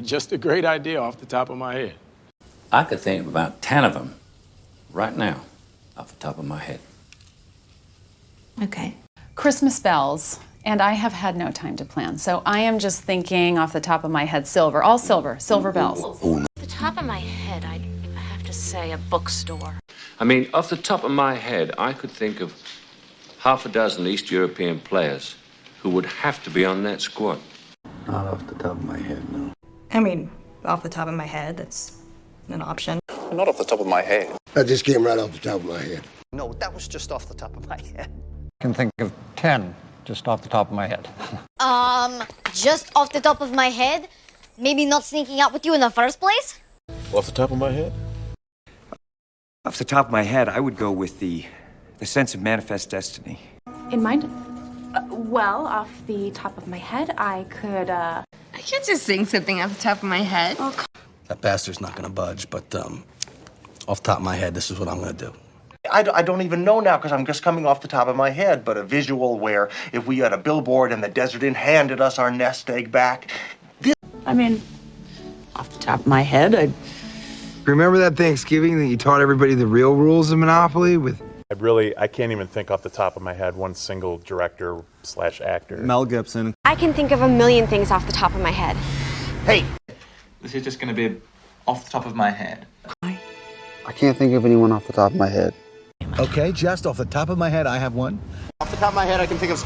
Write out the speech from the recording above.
Just a great idea off the top of my head. I could think of about 10 of them right now, off the top of my head. Okay. Christmas bells, and I have had no time to plan, so I am just thinking off the top of my head, silver, all silver, silver bells. Off the top of my head, I have to say a bookstore. I mean, off the top of my head, I could think of half a dozen East European players who would have to be on that squad. Not off the top of my head, no. I mean, off the top of my head, that's an option. Not off the top of my head. That just came right off the top of my head. No, that was just off the top of my head. I can think of 10 just off the top of my head. Just off the top of my head? Maybe not sneaking out with you in the first place? Off the top of my head? Off the top of my head, I would go with the sense of manifest destiny. In mind? Well, off the top of my head, I could, I can't just sing something off the top of my head. Oh, That bastard's not gonna budge, but off the top of my head, this is what I'm gonna do. I don't even know now because I'm just coming off the top of my head, but a visual where if we had a billboard and the Desert Inn handed us our nest egg back. I mean, off the top of my head, Remember that Thanksgiving that you taught everybody the real rules of Monopoly with? I can't even think off the top of my head one single director/actor. Mel Gibson. I can think of a million things off the top of my head. Hey! This is just gonna be off the top of my head. I can't think of anyone off the top of my head. Okay, just off the top of my head, I have one. Off the top of my head, I can think of